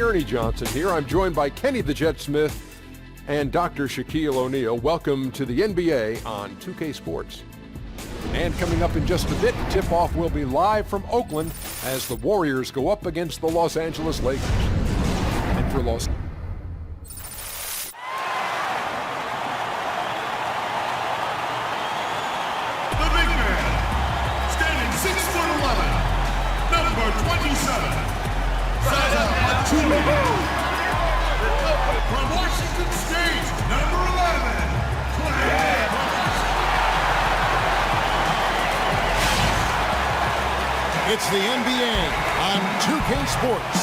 Ernie Johnson here. I'm joined by Kenny the Jet Smith and Dr. Shaquille O'Neal. Welcome to the NBA on 2K Sports. And coming up in just a bit, tip-off will be live from Oakland as the Warriors go up against the Los Angeles Lakers. And for Los The big man, standing 6'11", number 27, Zaza Pachulia. From Washington State, number 11, Clay. It's the NBA on 2K Sports.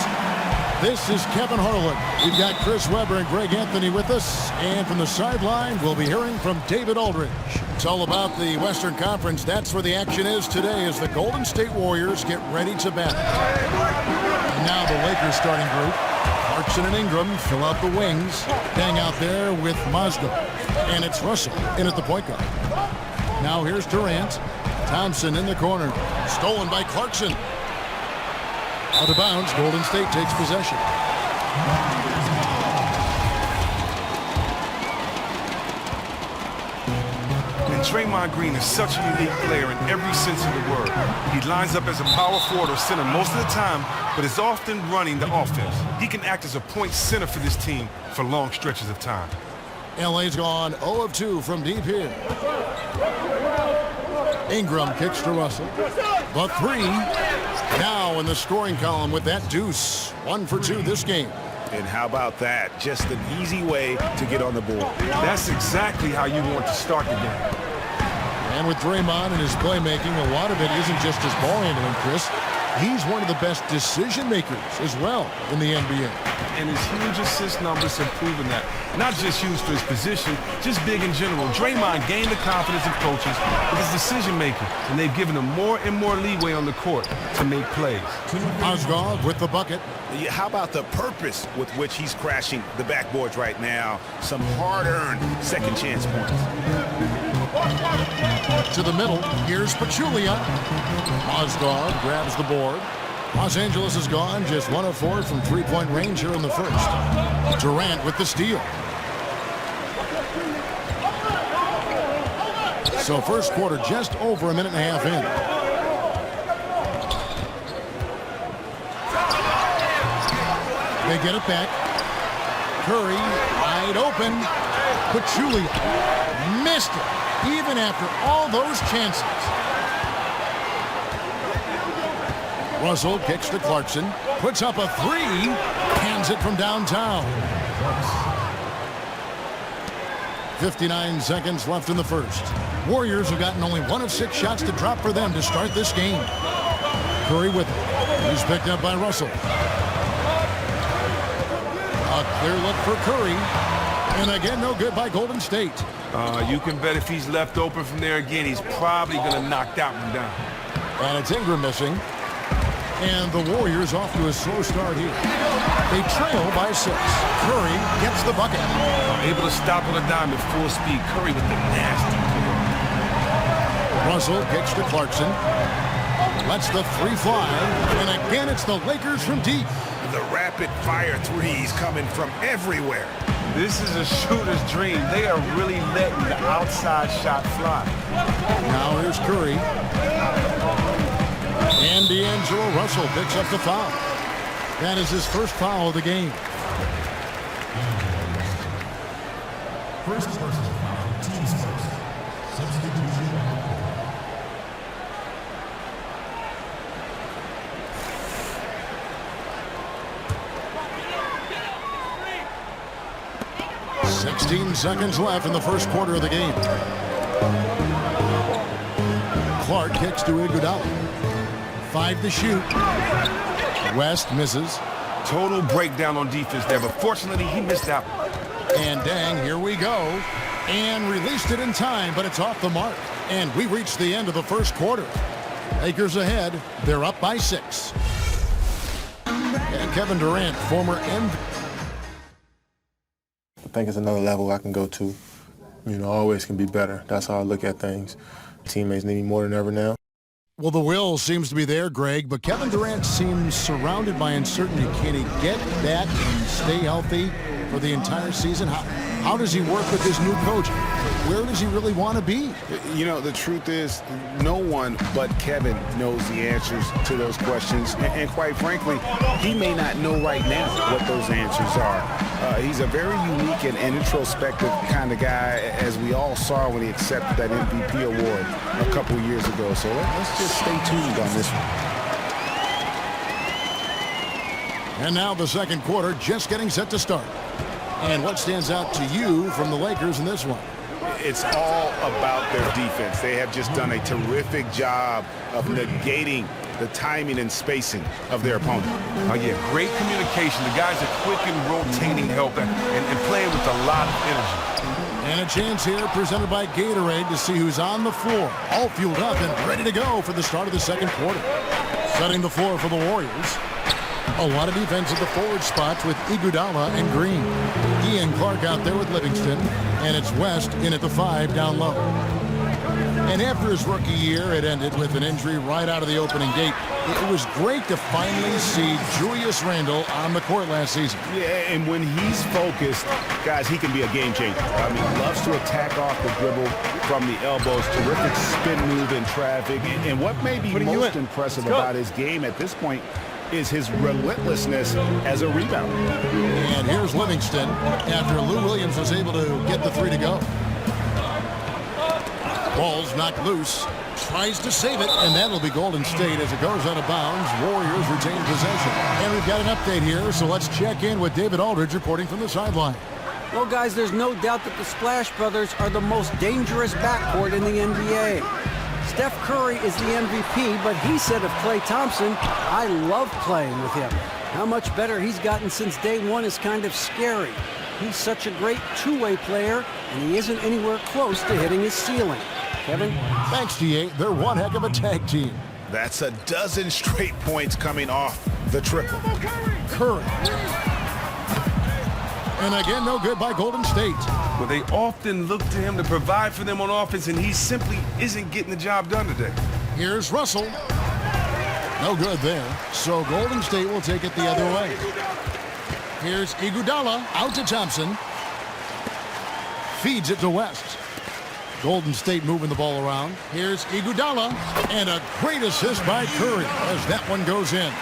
This is Kevin Harlan. We've got Chris Webber and Greg Anthony with us. And from the sideline, we'll be hearing from David Aldridge. It's all about the Western Conference. That's where the action is today as the Golden State Warriors get ready to battle. And now the Lakers starting group. Clarkson and Ingram fill out the wings. Dang out there with Mazda. And it's Russell in at the point guard. Now here's Durant. Thompson in the corner. Stolen by Clarkson. Out of bounds. Golden State takes possession. And Draymond Green is such a unique player in every sense of the word. He lines up as a power forward or center most of the time, but is often running the offense. He can act as a point center for this team for long stretches of time. LA's gone 0 of 2 from deep here. Ingram kicks to Russell. The three now in the scoring column with that deuce. 1 for 2 this game. And how about that? Just an easy way to get on the board. That's exactly how you want to start the game. And with Draymond and his playmaking, a lot of it isn't just his ball handling, Chris. He's one of the best decision makers as well in the NBA. And his huge assist numbers have proven that. Not just huge for his position, just big in general. Draymond gained the confidence of coaches with his decision making, and they've given him more and more leeway on the court to make plays. Osgood with the bucket. How about the purpose with which he's crashing the backboards right now? Some hard-earned second chance points. To the middle, here's Pachulia. Osgood grabs the board. Los Angeles is gone, just 1 of 4 from three-point range here in the first. Durant with the steal. So first quarter just over a minute and a half in. They get it back. Curry wide open. Pachulia missed it, even after all those chances. Russell kicks to Clarkson, puts up a three, hands it from downtown. 59 seconds left in the first. Warriors have gotten only 1 of 6 shots to drop for them to start this game. Curry with it. He's picked up by Russell. A clear look for Curry. And again, no good by Golden State. You can bet if he's left open from there again, he's probably going to knock that one down. And it's Ingram missing. And the Warriors off to a slow start here. They trail by 6. Curry gets the bucket. Able to stop on a dime at full speed. Curry with the nasty pull. Russell kicks to Clarkson. Lets the three fly. And again, it's the Lakers from deep. The rapid-fire threes coming from everywhere. This is a shooter's dream. They are really letting the outside shot fly. Now here's Curry. And D'Angelo Russell picks up the foul. That is his first foul of the game. First personal foul, team's first. Substitution. 16 seconds left in the first quarter of the game. Clark kicks to Iguodala. 5 to shoot. West misses. Total breakdown on defense there, but fortunately he missed out. And dang, here we go. And released it in time, but it's off the mark. And we reached the end of the first quarter. Lakers ahead. They're up by 6. And Kevin Durant, former MVP. I think it's another level I can go to. You know, always can be better. That's how I look at things. Teammates need me more than ever now. Well, the will seems to be there, Greg, but Kevin Durant seems surrounded by uncertainty. Can he get back and stay healthy for the entire season? How does he work with his new coach? Where does he really want to be? You know, the truth is, no one but Kevin knows the answers to those questions. And quite frankly, he may not know right now what those answers are. He's a very unique and introspective kind of guy, as we all saw when he accepted that MVP award a couple years ago. So let's just stay tuned on this one. And now the second quarter just getting set to start. And what stands out to you from the Lakers in this one? It's all about their defense. They have just done a terrific job of negating the timing and spacing of their opponent. Oh, yeah, great communication. The guys are quick and rotating help and playing with a lot of energy. And a chance here presented by Gatorade to see who's on the floor. All fueled up and ready to go for the start of the second quarter. Setting the floor for the Warriors. A lot of defense at the forward spots with Iguodala and Green. Ian Clark out there with Livingston. And it's West in at the 5 down low. And after his rookie year, it ended with an injury right out of the opening gate. It was great to finally see Julius Randle on the court last season. Yeah, and when he's focused, guys, he can be a game changer. I mean, loves to attack off the dribble from the elbows, terrific spin move in traffic. And what may be most impressive about his game at this point is his relentlessness as a rebounder. And here's Livingston after Lou Williams was able to get the 3 to go. Ball's knocked loose. Tries to save it, and that'll be Golden State as it goes out of bounds. Warriors retain possession. And we've got an update here, so let's check in with David Aldridge reporting from the sideline. Well, guys, there's no doubt that the Splash Brothers are the most dangerous backcourt in the NBA. Steph Curry is the MVP, but he said of Klay Thompson, I love playing with him. How much better he's gotten since day one is kind of scary. He's such a great two-way player, and he isn't anywhere close to hitting his ceiling. Kevin? Thanks, GA. They're one heck of a tag team. That's a dozen straight points coming off the triple. Curry. And again, no good by Golden State. Well, they often look to him to provide for them on offense, and he simply isn't getting the job done today. Here's Russell. No good there. So Golden State will take it the other way. Here's Iguodala out to Thompson. Feeds it to West. Golden State moving the ball around. Here's Iguodala. And a great assist by Curry as that one goes in.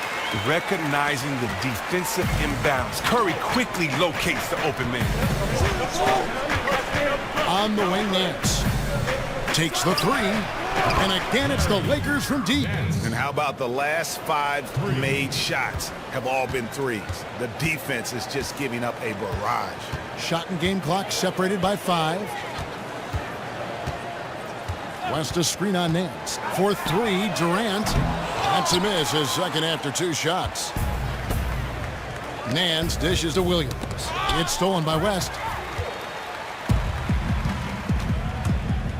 Recognizing the defensive imbalance, Curry quickly locates the open man. On the wing, Nance. Takes the 3. And again, it's the Lakers from deep. And how about the last 5 made shots have all been threes? The defense is just giving up a barrage. Shot and game clock separated by 5. West a screen on Nance. For 3, Durant. That's a miss, his second after 2 shots. Nance dishes to Williams. It's stolen by West.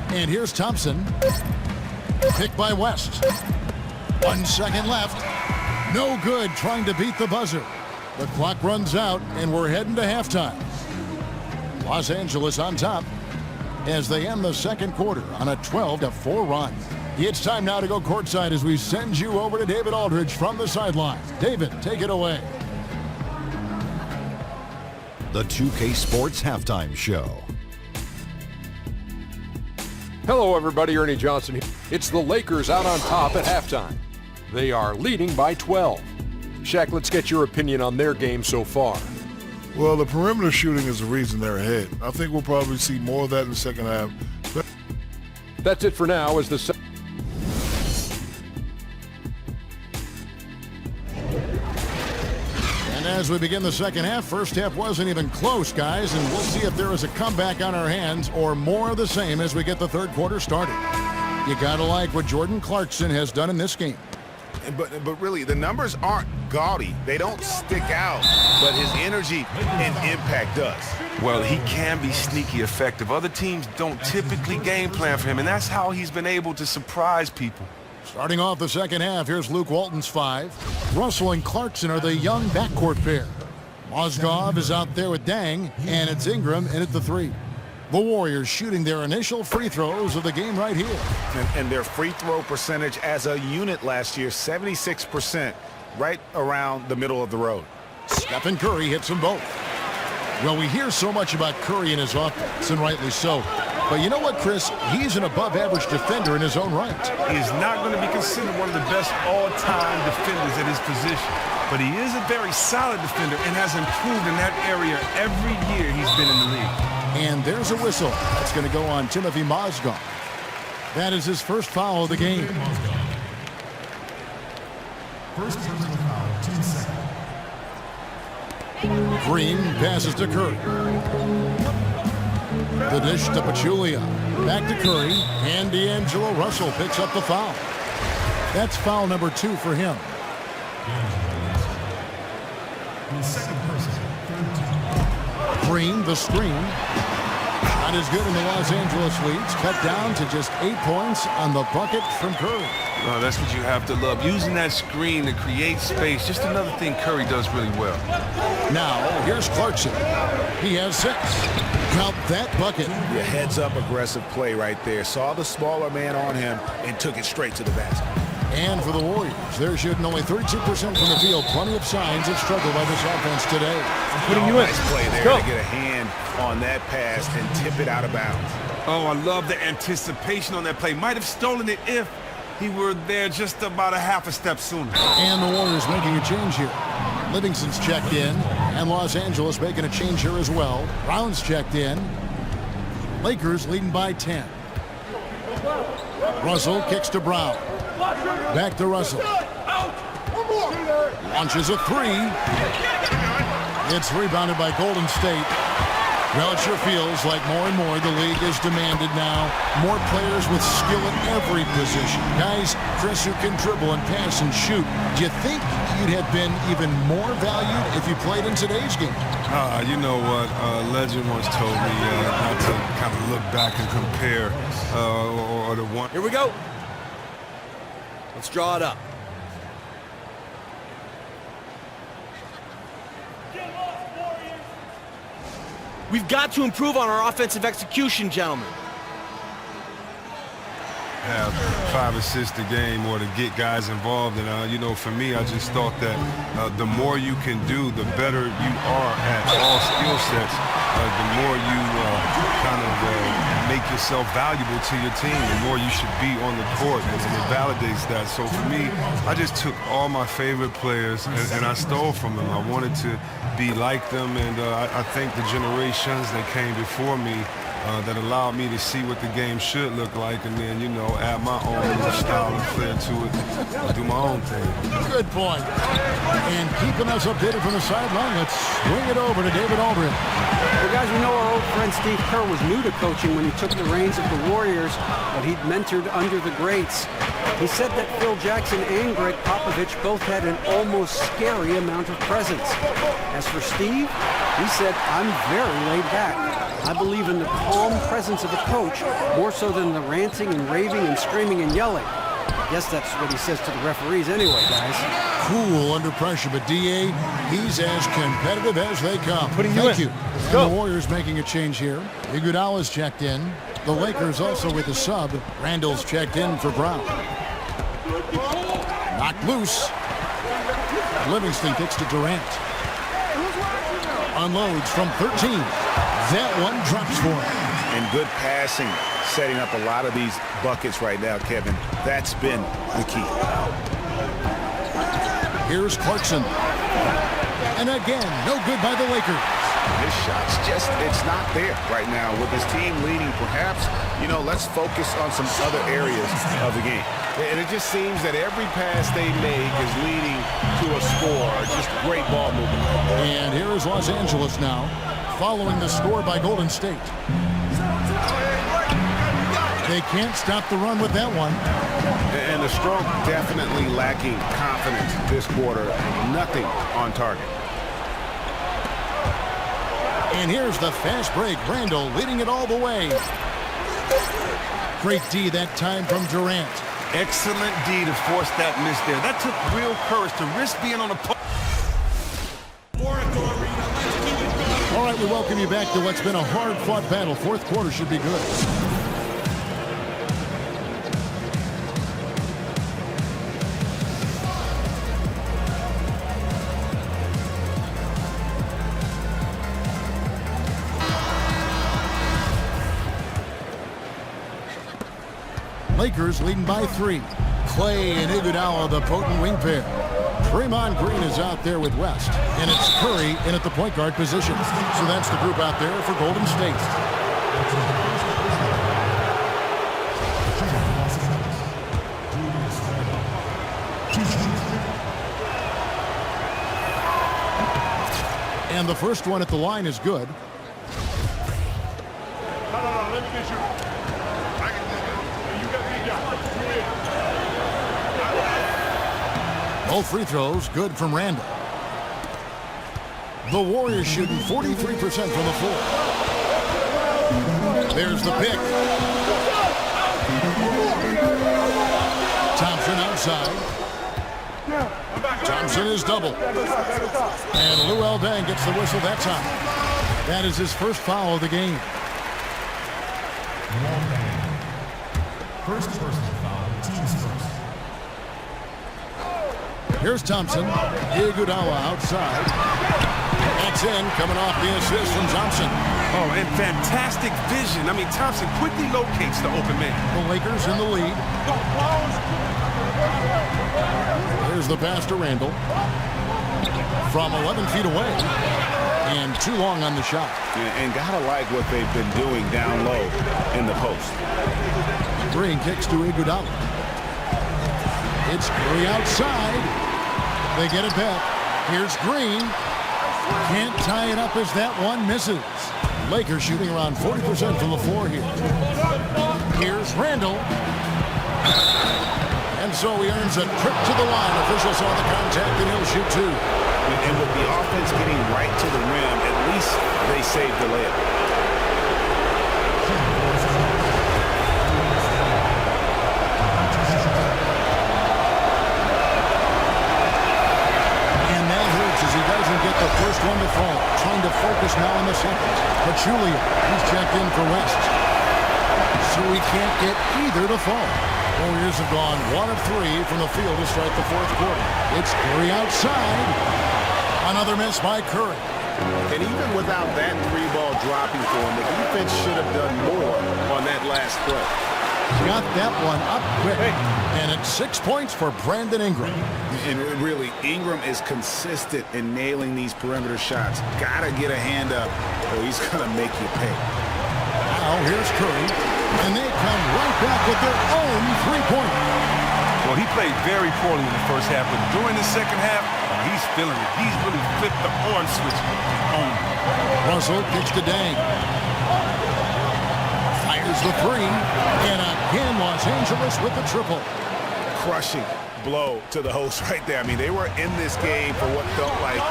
And here's Thompson. Picked by West. 1 second left. No good trying to beat the buzzer. The clock runs out, and we're heading to halftime. Los Angeles on top as they end the second quarter on a 12-4 run. It's time now to go courtside as we send you over to David Aldridge from the sideline. David, take it away. The 2K Sports Halftime Show. Hello, everybody. Ernie Johnson here. It's the Lakers out on top at halftime. They are leading by 12. Shaq, let's get your opinion on their game so far. Well, the perimeter shooting is the reason they're ahead. I think we'll probably see more of that in the second half. That's it for now as the... And as we begin the second half, first half wasn't even close, guys, and we'll see if there is a comeback on our hands or more of the same as we get the third quarter started. You gotta like what Jordan Clarkson has done in this game. But really, the numbers aren't gaudy. They don't stick out, but his energy and impact does. Well, he can be sneaky effective. Other teams don't typically game plan for him, and that's how he's been able to surprise people. Starting off the second half, here's Luke Walton's 5. Russell and Clarkson are the young backcourt pair. Mozgov is out there with Dang, and it's Ingram in at the 3. The Warriors shooting their initial free throws of the game right here. And their free throw percentage as a unit last year, 76%, right around the middle of the road. Stephen Curry hits them both. Well, we hear so much about Curry and his offense, and rightly so. But you know what, Chris? He's an above-average defender in his own right. He is not going to be considered one of the best all-time defenders at his position. But he is a very solid defender and has improved in that area every year he's been in the league. And there's a whistle. That's going to go on Timothy Mozgov. That is his first foul of the game. First personal foul, 10 seconds. Green passes to Curry. The dish to Pachulia. Back to Curry. And D'Angelo Russell picks up the foul. That's foul number 2 for him. The second person, third team. Green, the screen. Not as good in the Los Angeles leads. Cut down to just 8 points on the bucket from Curry. Oh, that's what you have to love. Using that screen to create space. Just another thing Curry does really well. Now, here's Clarkson. He has 6. Count that bucket. Your heads-up aggressive play right there. Saw the smaller man on him and took it straight to the basket. And for the Warriors, they're shooting only 32% from the field. Plenty of signs of struggle by this offense today. Nice play there to get a hand on that pass and tip it out of bounds. Oh, I love the anticipation on that play. Might have stolen it if he were there just about a half a step sooner. And the Warriors making a change here. Livingston's checked in, and Los Angeles making a change here as well. Brown's checked in. Lakers leading by 10. Russell kicks to Brown. Back to Russell. Launches a 3. It's rebounded by Golden State. Well, it sure feels like more and more the league is demanded now. More players with skill at every position. Guys, Chris, who can dribble and pass and shoot. Do you think you'd have been even more valued if you played in today's game? You know what? A legend once told me not to kind of look back and compare or the one. Here we go. Let's draw it up. We've got to improve on our offensive execution, gentlemen. Have 5 assists a game or to get guys involved. And, you know, for me, I just thought that the more you can do, the better you are at all skill sets. The more you kind of make yourself valuable to your team, the more you should be on the court, and it validates that. So for me, I just took all my favorite players and I stole from them. I wanted to be like them, and I think the generations that came before me that allowed me to see what the game should look like, and then, you know, add my own little style and flair to it, do my own thing. Good point. And keeping us updated from the sideline, let's swing it over to David Aldridge. Well, guys, we know our old friend Steve Kerr was new to coaching when he took the reins of the Warriors, but he'd mentored under the greats. He said that Phil Jackson and Greg Popovich both had an almost scary amount of presence. As for Steve, he said, "I'm very laid back. I believe in the calm presence of a coach more so than the ranting and raving and screaming and yelling." I guess that's what he says to the referees anyway, guys. Cool under pressure, but D.A., he's as competitive as they come. Thank you. And the Warriors making a change here. Iguodala's checked in. The Lakers also with a sub. Randall's checked in for Brown. Knocked loose. Livingston kicks to Durant. Unloads from 13. That one drops for him. And good passing, setting up a lot of these buckets right now, Kevin. That's been the key. Here's Clarkson. And again, no good by the Lakers. His shot's just, it's not there right now. With his team leading, perhaps, you know, let's focus on some other areas of the game. And it just seems that every pass they make is leading to a score. Just great ball movement. And here is Los Angeles now, following the score by Golden State. They can't stop the run with that one. And the stroke definitely lacking confidence this quarter. Nothing on target. And here's the fast break. Randall leading it all the way. Great D that time from Durant. Excellent D to force that miss there. That took real courage to risk being on a post. All right, right, we welcome you back to what's been a hard-fought battle. Fourth quarter should be good. Lakers leading by 3. Clay and Iguodala, the potent wing pair. Draymond Green is out there with West, and it's Curry in at the point guard position. So that's the group out there for Golden State. And the first one at the line is good. Both free throws good from Randall. The Warriors shooting 43% from the floor. There's the pick. Thompson outside. Thompson is double. And Luol Deng gets the whistle that time. That is his first foul of the game. First personal foul, team's first. Here's Thompson. Iguodala outside. That's in, coming off the assist from Thompson. Oh, and fantastic vision. I mean, Thompson quickly locates the open man. The Lakers in the lead. Here's the pass to Randall. From 11 feet away. And too long on the shot. And gotta like what they've been doing down low in the post. Green kicks to Iguodala. It's Curry outside. They get it back. Here's Green. Can't tie it up as that one misses. Lakers shooting around 40% from the floor here. Here's Randall. And so he earns a trip to the line. Officials saw the contact and he'll shoot two. And with the offense getting right to the rim, at least they saved the layup. Get the first one to fall. Trying to focus now on the second. Pachulia, he's checked in for West. So he can't get either to fall. Warriors have gone 1 of 3 from the field to start the fourth quarter. It's Curry outside. Another miss by Curry. And even without that 3-ball dropping for him, the defense should have done more on that last play. Got that one up quick. And it's 6 points for Brandon Ingram. And really, Ingram is consistent in nailing these perimeter shots. Gotta get a hand up, or he's gonna make you pay. Now here's Curry. And they come right back with their own 3-pointer. Well, he played very poorly in the first half, but during the second half, he's feeling it. He's really flipped the on switch on. Russell kicks to Deng. Fires the 3. And again, Los Angeles with the triple. Crushing blow to the host right there. I mean, they were in this game for what felt like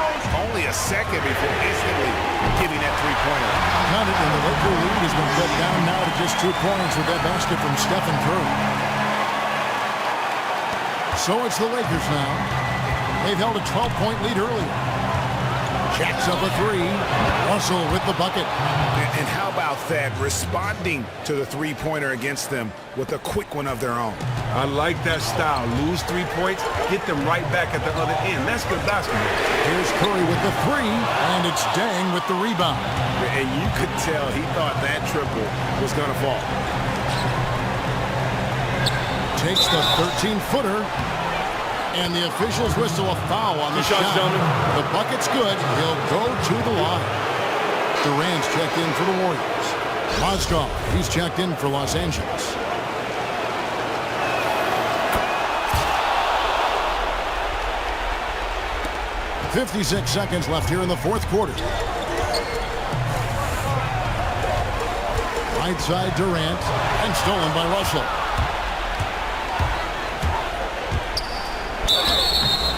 only a second before instantly giving that 3-pointer. Got it, and the Laker lead has been cut down now to just 2 points with that basket from Stephen Curry. So it's the Lakers now. They've held a 12-point lead earlier. Jacks up a 3. Russell with the bucket. And how about that? Responding to the 3-pointer against them with a quick one of their own. I like that style. Lose 3 points, get them right back at the other end. That's good basketball. Here's Curry with the 3, and it's Deng with the rebound. And you could tell he thought that triple was going to fall. Takes the 13-footer. And the officials whistle a foul on the shot. The bucket's good. He'll go to the line. Durant's checked in for the Warriors. Mozgov, he's checked in for Los Angeles. .56 seconds left here in the fourth quarter. Right side Durant, and stolen by Russell.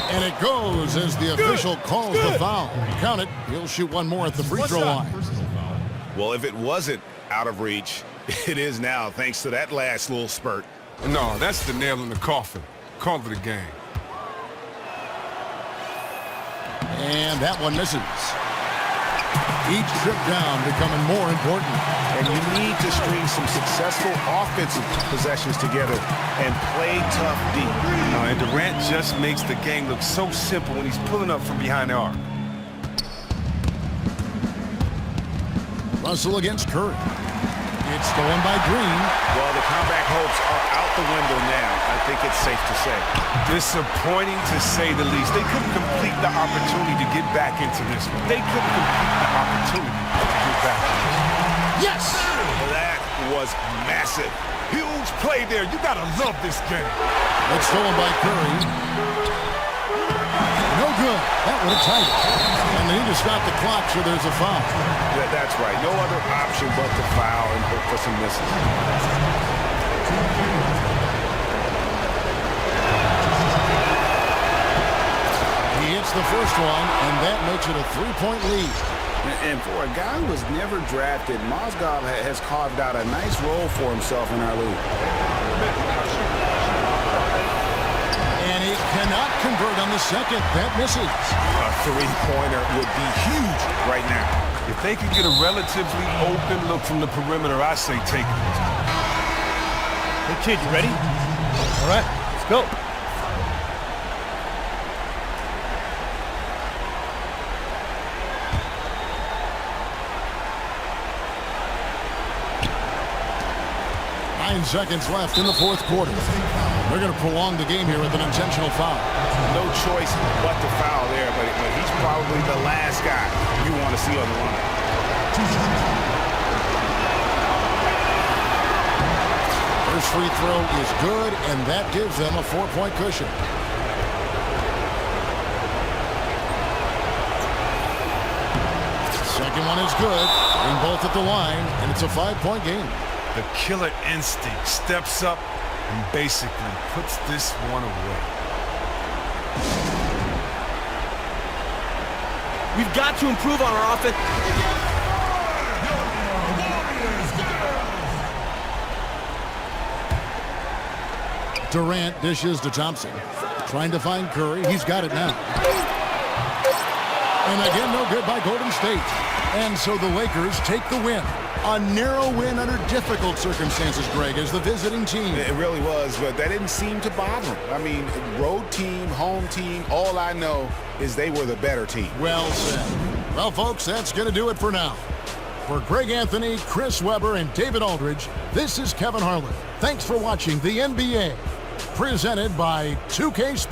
And it goes as the official calls the foul. Count it. He'll shoot one more at the free throw line. Well, if it wasn't out of reach, it is now, thanks to that last little spurt. No, that's the nail in the coffin. Call it a game. And that one misses. Each trip down becoming more important. And you need to string some successful offensive possessions together and play tough D. And Durant just makes the game look so simple when he's pulling up from behind the arc. Russell against Curry. It's stolen by Green. Well, the comeback hopes are out the window now, I think it's safe to say. Disappointing to say the least. They couldn't complete the opportunity to get back into this one. They couldn't complete the opportunity to get back into this one. Yes! That was massive. Huge play there. You gotta love this game. It's stolen by Curry. No good. That would have tied it. And they need to stop the clock, so there's a foul. Yeah, that's right. No other option but to foul and hope for some misses. He hits the first one, and that makes it a 3-point lead. And for a guy who was never drafted, Mozgov has carved out a nice role for himself in our league. And he cannot convert on the second. That misses. A three-pointer would be huge right now. If they could get a relatively open look from the perimeter, I say take it. Hey, kid, you ready? All right, let's go. Seconds left in the fourth quarter. They're going to prolong the game here with an intentional foul. No choice but to foul there, but he's probably the last guy you want to see on the line. First free throw is good, and that gives them a 4-point cushion. Second one is good. Bring both at the line, and it's a 5-point game. The killer instinct steps up and basically puts this one away. We've got to improve on our offense. Durant dishes to Thompson. Trying to find Curry. He's got it now. And again, no good by Golden State. And so the Lakers take the win. A narrow win under difficult circumstances, Greg, as the visiting team. It really was, but that didn't seem to bother them. I mean, road team, home team, all I know is they were the better team. Well said. Well, folks, that's going to do it for now. For Greg Anthony, Chris Webber, and David Aldridge, this is Kevin Harlan. Thanks for watching the NBA, presented by 2K Sports.